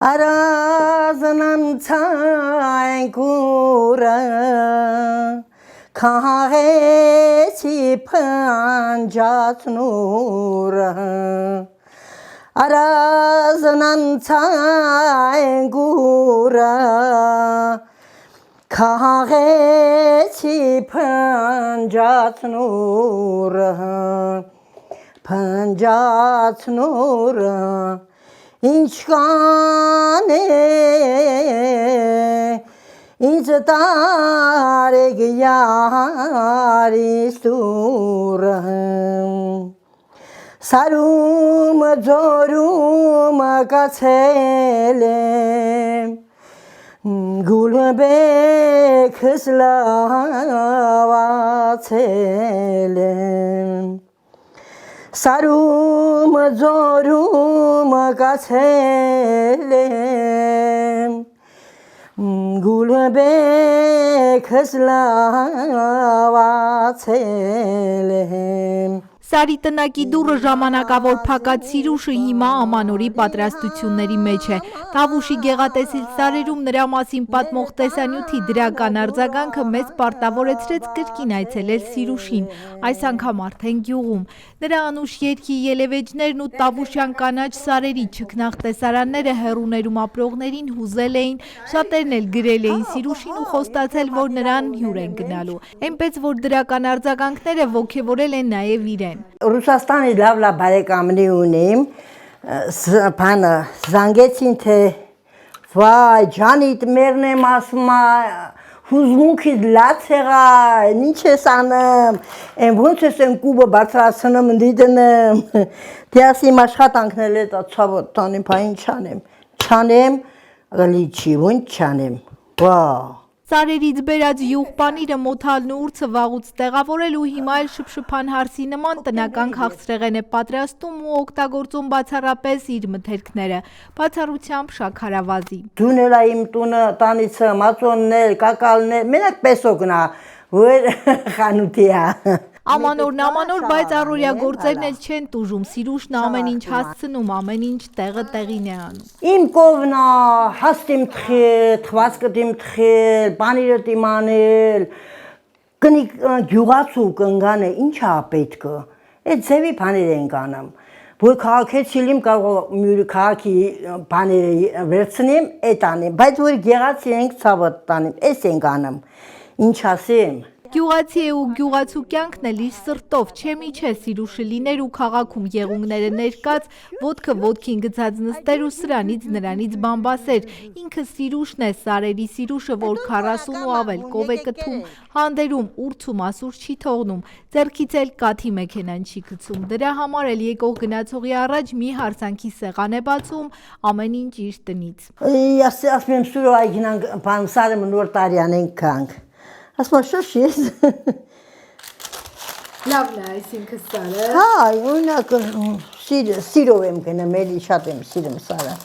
Arazının çaykura kahesi pancat nura Arazının çaykura kahesi pancat nura Pancat nura İnçkane İnçtarek yari suram Sarum zorum kaselem Gulbe kıslavaselem Sarum zorum kaselem Gulbe kıslavaselem Սարի տնակի դուռը ժամանակավոր փակած Սիրուշը հիմա ամանորի պատրաստությունների մեջ է։ Տավուշի գեղատեսիլ սարերում նրա մասին պատմող տեսանյութի դրական արձագանքը մեզ պարտավորեցրեց կրկին այցելել Սիրուշին, այս անգամ արդեն գյուղում։ Նրա անուշ երգի ելևեջներն ու տավուշյան կանաչ սարերի չքնաղ տեսարանները հեռուներում ապրողներին հուզել էին, շատերն էլ գրել էին Սիրուշին ու խոստացել, որ նրան հյուր են գնալու։ Այնպես որ դրական արձագանքները ոգևորել են նաև իրեն։ Ռուսաստանի լավ բարեկամներ ունեմ, բանը զանգեցին թե վայ ջանիդ մերն եմ ասում հուզմունքից լաց եղա, ինչ ես անում, են ոնց ես են կուբը բարձրացնում դիտնեմ, թե ասիմ աշխատանքնել է ցավոտ տանիմ, բա ինչ չանեմ, գալի չի, ոնց չանեմ, վա Սարերից բերած յուղպանիրը մոթալն ու ուրցը վաղուց տեղավորել ու հիմա էլ շփշփան հարսի նման տնական քաղցրեղեն է պատրաստում ու օգտագործում բացառապես իր մթերքները, բացառությամբ շաքարավազի։ Դունել իմ տունը տանիցը, մածոններ, կակալներ, մենակ պեսո գնա, որ խանութի է։ Ամանոր, բայց առօրյա գործերն էլ չեն տուժում, Սիրուշն ամեն ինչ հասցնում, ամեն ինչ տեղը տեղին է անում։ Իմ կովնա, հաստ իմ թխել, թվածկդ իմ թխել, բանիրդ իմ անել, կնիկ գյուղացու կնգան է, ինչ է պետքը, այդ ձևի բաներ ենք անում, որ քաղաքեցիլիմ կարող մյուրի քաղաքի բաները վերցնեմ, այդ անեմ, բայց որ գեղացի ենք ցավոտ տանեմ, այս ենք անում, ինչ ասեմ։ Գյուղացի է ու գյուղացու կյանքն էլ իր սրտով չէ միչե Սիրուշը լիներ ու քաղաքում եղունգները ներկած, ոտքը ոտքին գցած նստեր ու սրանից նրանից բամբասեր, ինքը Սիրուշն է, Սարերի Սիրուշը, որ 40 ու ավել կով է կթում, հանդերում, ուրցում ասուր չի թողնում, ձեռքից էլ կաթի մեքենան չի գցում, դրա համար էլ եկող գնացողի առաջ մի հարսանքի սեղան է բացում, ամեն ինչ իր տնից։ Ասում եմ սուրո այգինանք, բան սարը նոր տարյան ենք կանք։ Ասма շոշ ես։ Լավն է այսինքն սարը։ Հա, օրինակ սիրով եմ գնում, էլի շատ եմ սիրում սարը։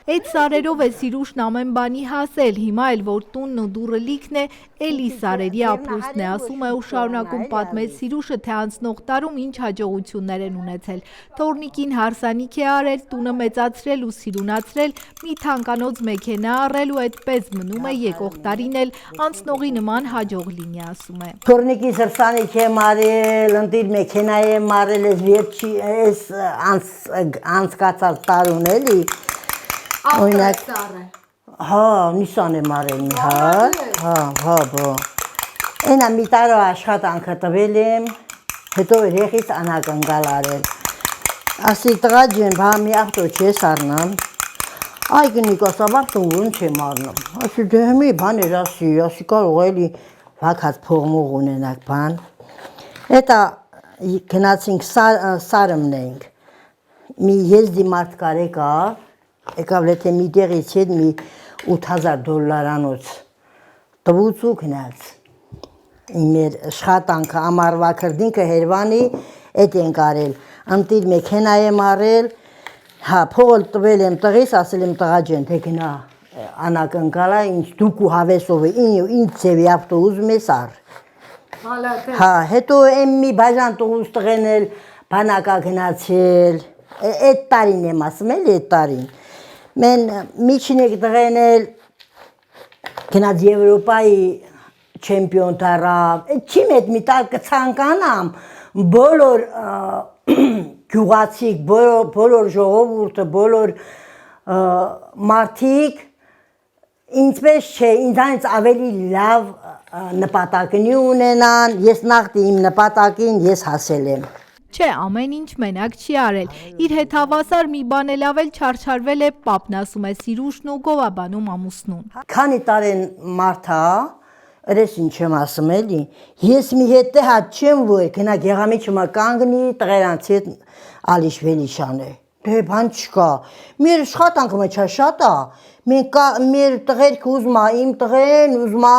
Այդ սարերով է Սիրուշն ամեն բանի հասել, հիմա էլ որ տունն ու դուռը լիքն է, էլի սարերի ապրուստն է, ասում է ու շարունակում պատմել Սիրուշը, թե անցնող տարում ինչ հաջողություններ են ունեցել։ Թորնիկին հարսանիք է արել, տունը մեծացրել ու սիրունացրել, մի թանկանոց մեքենա առել ու այդպես մնում է եկող տարին էլ անցնողի նման հաջող լինի, ասում է։ Թորնիկի սրսանիք եմ արել, ընտիր մեքենա եմ արել, այս անցկացած տարուն էլի։ Ապրեց սարը։ Հա, նիսան եմ արել մի հատ, հա, բո։ Ենա մի տարո աշխատանքը տվել եմ, հետո երեխից անակնգալ արել։ Ասի տղա ջեն, բա մի ավտո չես առնամ, այ գնիկ ասավ ավտոն ոնց եմ առնում, ասի դե մի բաներ ասի կարող էլի վակած փողմող ունենակ բան։ Հետա գնացինք սարմն ենք, մի եզդի մարդ կարեկա, եկավ լեթե մի տեղից հետ մի $8,000 տվուց ու գնաց։ Մեր աշխատանքը ամառվա քրդինքը հերվանի էդ ենք արել, ընտիր մեքենա եմ արել, հա, փողը տվել եմ տղիս, ասել եմ տղա ջեն, թե գնա անակնկալա, ինչ դուք ու հավեսով է, ինչ ձևի ավտո ուզում ես առ։ Հա, հետո եմ մի բաժան տղուս տղեն էլ բանակա գնացել, այդ տարին եմ ասում էլ, այդ տարին։ Մեն միջինեք դղենել գնաց Եվրոպայի չեմպիոն տարավ, չիմ էդ մի տալ կցանկանամ, բոլոր գյուղացիք, բոլոր ժողովուրդը, բոլոր մարդիկ, ինձպես չէ, ինձանից ավելի լավ նպատակնի ունենան, ես նախդի իմ նպատակին ես հասել եմ։ Չէ, ամեն ինչ մենակ չի արել, իր հետ հավասար մի բան էլ ավել չարչարվել է պապն ասում է Սիրուշն ու գովաբանում ամուսնուն։ Քանի տարեն մարդա, ըրես ինչ եմ ասում էլի, ես մի հետ հատ չեմ որ գնա գեղամիջը կանգնի տղերանց հետ ալիշվելի շանը։ Դե բան չկա, մեր աշխատանքը մեջա շատ է, մեր տղերքը ուզում է, իմ տղեն ուզում է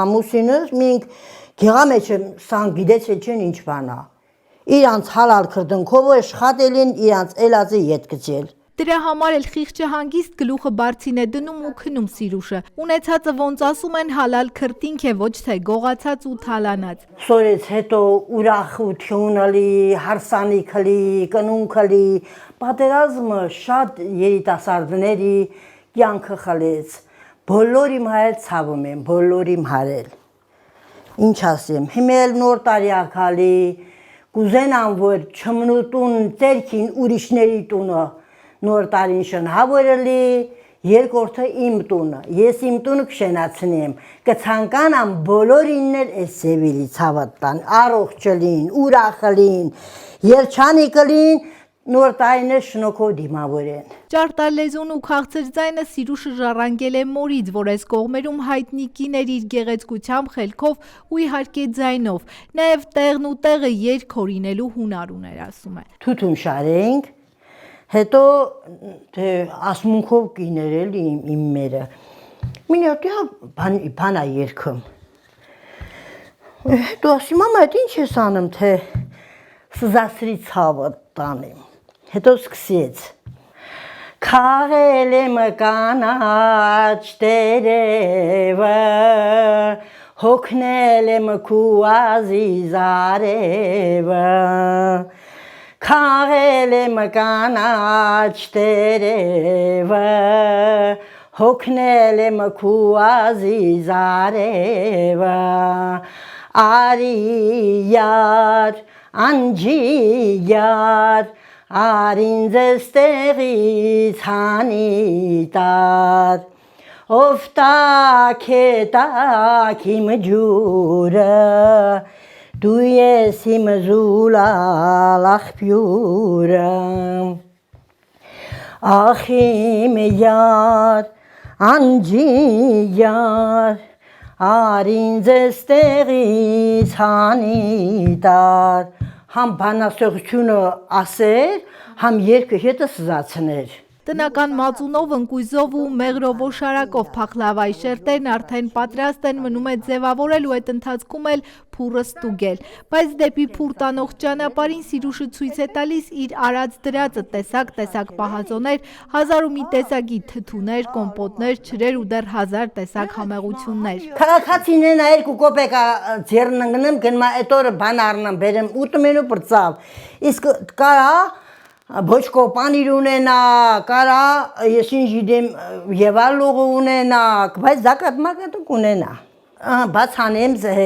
ամուսինս, մենք գեղամիջը սան գիտեցել չեն ինչ բան է։ Իրանց հալալ քրդնքով աշխատել են, իրանց էլածը ետ գցել։ Դրա համար էլ խիղճը հանգիստ գլուխը բարձին է դնում ու քնում Սիրուշը։ Ունեցածը ոնց ասում են հալալ քրտինք է, ոչ թե գողացած ու թալանած։ Սորից հետո ուրախություն ալի, հարսանիք ալի, կնունք ալի, պատերազմը շատ երիտասարդների կյանքը խլեց։ Բոլոր իմ հայել ցավում եմ, բոլոր իմ հարել։ Ինչ ասեմ, հիմա էլ նոր տարի ակալի, կուզենամ որ չմնուտուն ծերքին ուրիշների տունը նոր տարին շնհավորելի, երկորդը իմ տունը, ես իմ տունը կշենացնեմ, կցանկանամ բոլորիններ էս սևիլի ցավատան, առողջլին, ուրախլին, երջանիկլին, նոր տարիներ շնոքով դիմավորեն։ Ճարտարլեզուն ու քաղցր ձայնը Սիրուշը ժառանգել է մորից, որ այս կողմերում հայտնի կիներ իր գեղեցկությամբ, խելքով ու իհարկե ձայնով, նաև տեղն ու տեղը երգ հորինելու հունար ուներ ասում է։ Թութում շարենք, հետո ասմունքով կիներ էլի իմ մերը, մինյոտի բանա երգում։ Հետո ասի մամա այդ ինչ ես անում, թե սզասրի ցավը տանեմ, հետո սկսեց։ Քաղել եմ կանաչ տերևը, հոգնել եմ քու ազիզ արևը, քաղել եմ կանաչ տերևը, հոգնել եմ քու ազիզ արևը, արի յար, անջի յար, Արինձ ստեղից հանի տար, ով տակ է տակ իմ ջուրը, դու ես իմ զուլալ աղբյուրը, ախ իմ յար, անջի յար, Արինձ ստեղից հանի տար, Համ բանաստեղծությունը ասեր, համ երգը հետը սզացներ։ Տնական մածունով, ընկույզով ու մեղրով օշարակով փախլավայի շերտերն արդեն պատրաստ են, մնում է ձևավորել ու այդ ընթացքում էլ փուրը ստուգել։ Բայց դեպի փուր տանող ճանապարհին Սիրուշը ցույց է տալիս իր արած դրածը տեսակ պահածոներ, հազար ու մի տեսակի թթուներ, կոմպոտներ, ջրեր ու դեռ հազար տեսակ համեղություններ։ Քաղաքացիներն երկու կոպեկա ձեռն ընկնեմ, գնում այդ օրը բան առնեմ, բերեմ 8 մենու բրծավ։ Իսկ կարա Բոչկո պանիր ունենա, կարա ես ինչ գիտեմ եվալուղ ունենա, բայց զակատ-մակատուկ ունենա։ Բաց հանեմ զհե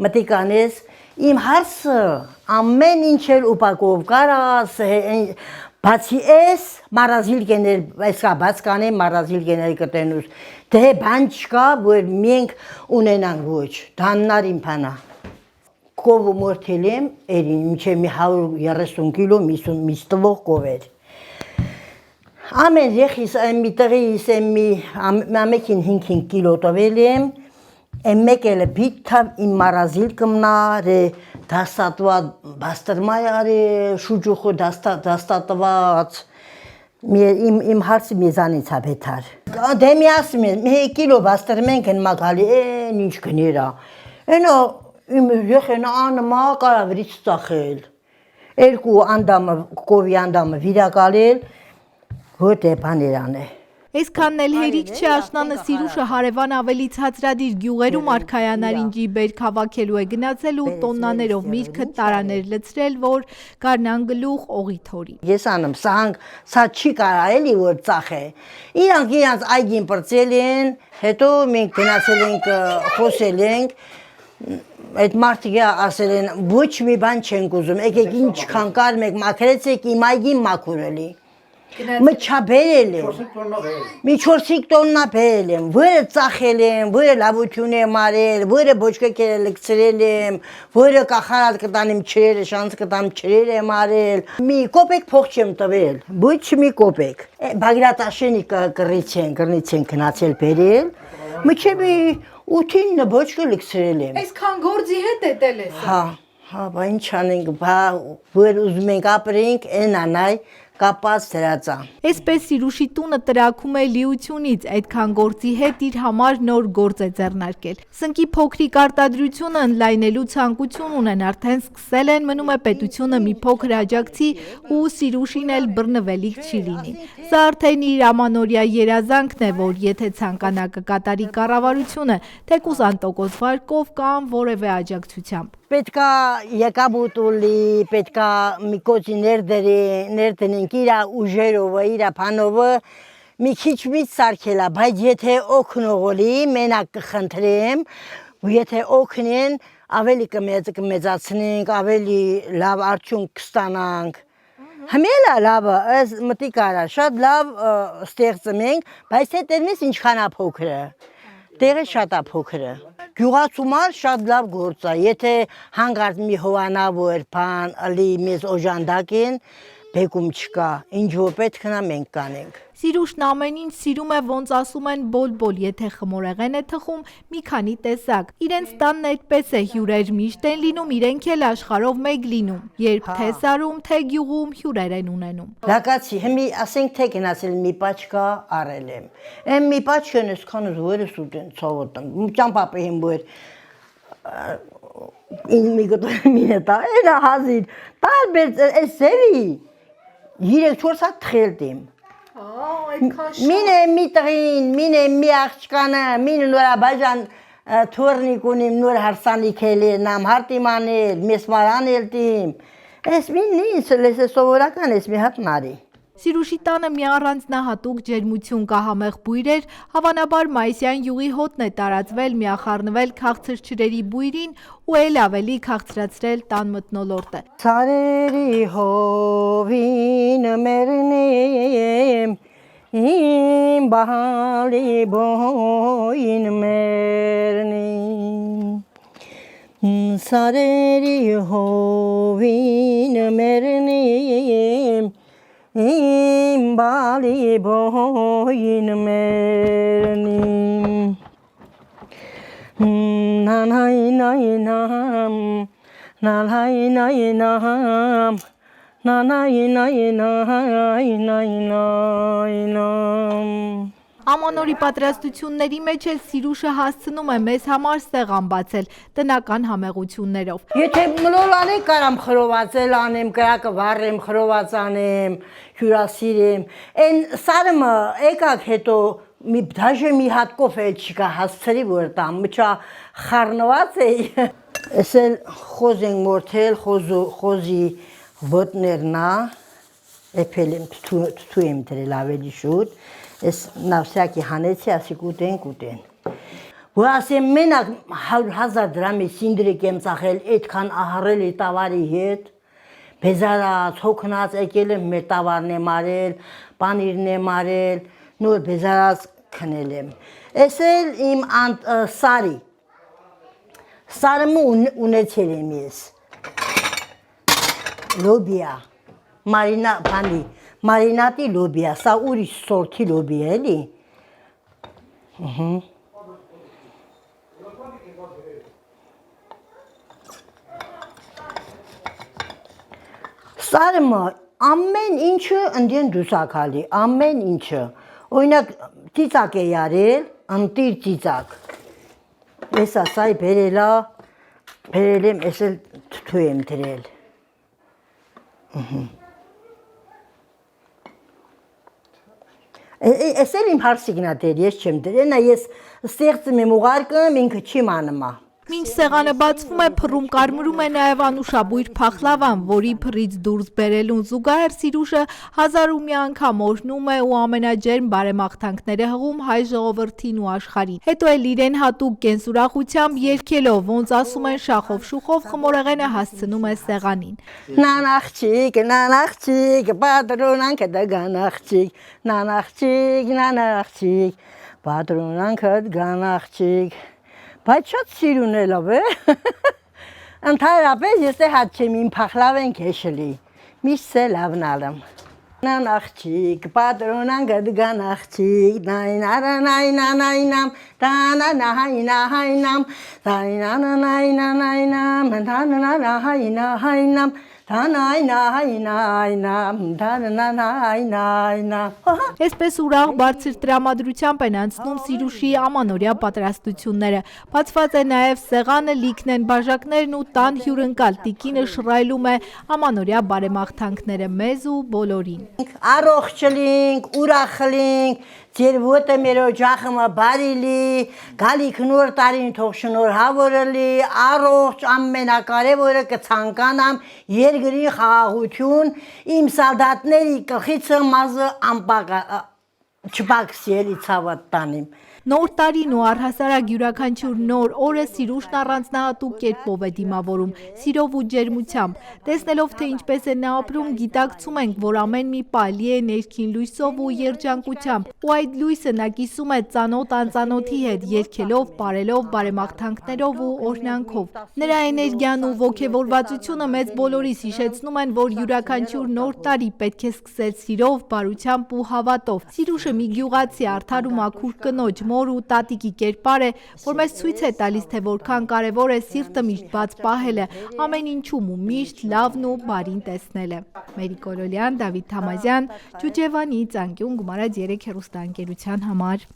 մտիկանես, իմ հարսը ամեն ինչ էլ ուպակով կարաս, բացի ես մարազիլ գեներ, այսկա բաց կանեմ մարազիլ գեներ կտենուս, դե բան չկա, որ մենք ունենանք ոչ, դաննար իմ պանա։ Կովը մորթել եմ, երին մինչև մի 130 կիլո միս տվող կով էր։ Ամեն եղիս մի տղիս ամեկին 5 կիլո տվել եմ, մեկ էլ բիթավ իմ մարազիլ կմնար, դաստատված բաստրմայար շուջուխը դաստատված, իմ հարցը մեզանից հաբետար։ Դե մի ասում եմ, 1 կիլո բաստրմենք են մագալի, ինչ կներա, Իմ եղենը անմա կարավրից ծախել, երկու անդամը, կովի անդամը վիրակալել, որ դեպաներ ան է։ Այսքանն էլ հերիք չէ, աշնանը Սիրուշը հարևան ավելի ցածրադիր գյուղերում արքայանար ինջի բերք հավաքելու է գնացել ու տոննաներով միրգը տարաներ լցրել, որ գարնան գլուխ օղի թորի։ Ես անում, սա չի կարա էլի որ ծախե։ Իրանք իրանց այգին պրծել են, հետո մենք գնացել ենք խոսել ենք, այդ մարդիկ ասել են ոչ մի բան չենք ուզում, եկեք ինչքան կար մեկ մաքրեցեք իմ այգին մաքուր էլի։ Մչա բերել եմ, մի 4-5 տոննա բերել եմ, որը ծախել եմ, որը լավություն եմ արել, որը բոչկեքերը լքցրել եմ, որը կախարատ կտանեմ չրերը, շանց կտամ չրեր եմ արել, մի կոպեկ փող չեմ տվել, ոչ մի կոպեկ։ Բագրատաշենի կռից են գնացել բերել, մինչև 8-9 բոչկը լքցրել եմ։ Այսքան գործի հետ էտել ես։ Հա, բա ինչ անենք, որ ուզում ենք ապրենք, այն անայ կապած դրածան։ Այսպես Սիրուշի տունը տրաքում է լիությունից, այդքան գործի հետ իր համար նոր գործ է ձեռնարկել։ Սնկի փոքրիկ արտադրությունը ընդլայնելու ցանկություն ունեն, արդեն սկսել են, մնում է պետությունը մի փոքր աջակցի ու Սիրուշին էլ բռնվելիք չի լինի։ Սա արդեն իր ամանորյա երազանքն է, որ եթե ցանկանա կկատարի կառավարությունը, թեկուզ անտոկոս վարկով կամ որևէ աջակցությամբ։ Պետքա եկամուտ ուլի, պետքա մի կոծի ներդնենք իրա ուժերով, իրա փանովը մի քիչ մից սարքելա, բայց եթե օգնող ուլի, մենակ կխնդրեմ, եթե օգնեն, ավելի կմեծացնենք, ավելի լավ արդյունք կստանանք։ Համելա լավը, այս մտիկ արա, շատ լավ ստեղծում ենք, բայց հետերմից ինչքան է փոքրը։ Տեղը շատ է փոքրը։ Գյուղացումար շատ լավ գործ է, եթե հանգարտ մի հովանավոր բան ալի մեզ օժանդակեն, բեկում չկա, ինչ որ պետք նա մենք կանենք։ Սիրուշն ամեն ինչ սիրում է, ոնց ասում են բոլ-բոլ, եթե խմորեղեն է թխում, մի քանի տեսակ։ Իրենց տանն այդպես է, հյուրեր միշտ են լինում, իրենք էլ աշխարհով մեկ լինում, երբ թե սարում, թե գյուղում հյուրեր են ունենում։ Լակացի, հիմի ասենք թե գնացել մի պաչկա առել եմ։ Եմ մի պաչկան այսքան զորը սուտեն ցավոտն։ Ճամփապը հին բեր ինձ մի գտա էլա հազիվ։ Տարբեր էս սևի 3-4 հատ թխելտեմ։ Մինե մի տղին, մինե մի աղջկանը, մինը նորա բաժան թորնիկ ունիմ, նոր հարսանիք էլենամ, հարտիմանել, մեսմարան էլտիմ, ես մին ինձ լես է սովորական, ես մի հատ նարի։ Սիրուշի տանը մի առանձնահատուկ ջերմություն կա համեղ բույրեր, հավանաբար մայիսյան յուղի հոտն է տարածվել, միախառնվել քաղցր ջրերի բույրին ու էլ ավելի քաղցրացրել տան մթնոլորտը։ Սարերի հովին մերնեմ, իմ բահալի բոյին մերնեմ, սարերի հովին մերնեմ, իմ բալի բոյին մերնիմ, նանայ նայնամ, նանայ նայնամ, նանայ նայնամ։ Ամանորի պատրաստությունների մեջ էլ Սիրուշը հասցնում է մեզ համար սեղան բացել տնական համեղություններով։ Եթե մլոլանեք կարամ խրովածել անեմ, կրակը վառեմ, խրոված անեմ, հյուրասիրեմ, են սարմը եկակ հետո դաժե մի հատ կոֆե չկա հասցրի որ տամ, մչա խառնված է, ես էլ խոզ ենք մորթել, խոզի ոտներնա, էպել եմ, թու եմ դրել ավելի շուտ, ես նավսյակի հանեցի, ասի կուտեն։ Որ ասեմ մենակ 100,000 դրամի սինդրիկ եմ ծախել, այդքան ահարել է տավարի հետ, բեզարած, հոգնած եկել եմ, մեր տավարն եմ արել, պանիրն եմ արել, նոր բեզարած քնել եմ։ Ես էլ իմ սարը ունեցել եմ ես, լոբիա, մարինատի լոբիա, սա ուրիշ սորթի լոբիա էլի։ Սարմը ամեն ինչը ընդեն դուսակալի, ամեն ինչը, օրինակ ծիծակ է yarել, ընտիր ծիծակ, ես ասայ բերելա, բերել եմ, ես էլ թու եմ դրել։ Էս էլ իմ հարսիկն է դեր, ես չեմ դեր, նա ես ստեղծում եմ ուղարկում, ինքը չի մանում է։ Մինչ սեղանը բացվում է, փռում կարմրում է նաև անուշաբույր փախլավան, որի փռից դուրս բերելուն զուգահեռ Սիրուշը հազար ու մի անգամ օրհնում է ու ամենաջերմ բարեմաղթանքները հղում հայ ժողովրդին ու աշխարհին։ Հետո էլ իրեն հատուկ կենսուրախությամբ երգելով, ոնց ասում են շախով-շուխով, խմորեղենը հասցնում է սեղանին։ Նան աղջիկ, պատրոնանքը դգան աղջիկ, նան աղջիկ, պատրոնանքը դգան աղջիկ։ Բայց շատ սիրունելով է, ընդհանրապես ես հատ չեմ իմ փախլավեն քեշլի, միշտ է լավնալım։ Նան աղջիկ, պատրոնան գդգան աղջիկ, նայնարանայնանայնամ, տանանահայնահայնամ, տայնանանայնանայնամ, տանանահայնահայնամ, Այսպես ուրախ բարձր տրամադրությամբ են անցնում Սիրուշի ամանորյա պատրաստությունները։ Բացված է նաև սեղանը, լիքն են բաժակներն ու տան հյուրընկալ տիկինը շռայլում է ամանորյա բարեմաղթանքները մեզ ու բոլորին։ Առողջ լինք, ուրախ լինք, ձեր ոտը մեր օջախը բարի լի, գալիք նոր տարին թող շնորհավոր լի, առողջ ամենակարևորը կցանկանամ երկրի խաղաղություն, իմ սալդատների գլխիցը մազը չպակսի ցավատ տանիմ։ Նոր տարին ու առհասարակ յուրաքանչյուր նոր օրը Սիրուշն առանձնահատուկ կերպով է դիմավորում, սիրով ու ջերմությամբ։ Տեսնելով, թե ինչպես է նա ապրում, գիտակցում ենք, որ ամեն մի պահ լի է ներքին լույսով ու երջանկությամբ, ու այդ լույսը նա կիսում է ծանոթ անծանոթի հետ, երգելով, պարելով, բարեմաղթանքներով ու օրհնանքով։ Նրա էներգիան ու ոգևորվածությունը մեծ բոլորիս հիշեցնում են, որ յուրաքանչյուր նոր տարի պետք է սկսել սիրով, բարությամբ ու հավատով։ Սիրուշը մի գյուղացի արդար ու մաքուր կնոջ, մոր ու տատիկի կերպար է, որ մեզ ցույց է տալիս, թե որքան կարևոր է սիրտը միշտ բաց պահելը, ամեն ինչում ու միշտ լավն ու բարին տեսնելը։ Մերիկ Օրոլյան, Դավիթ Թամազյան, Ջուջևանի, Ծանկյուն, Գումարած 3 հեռուստաընկերության համար։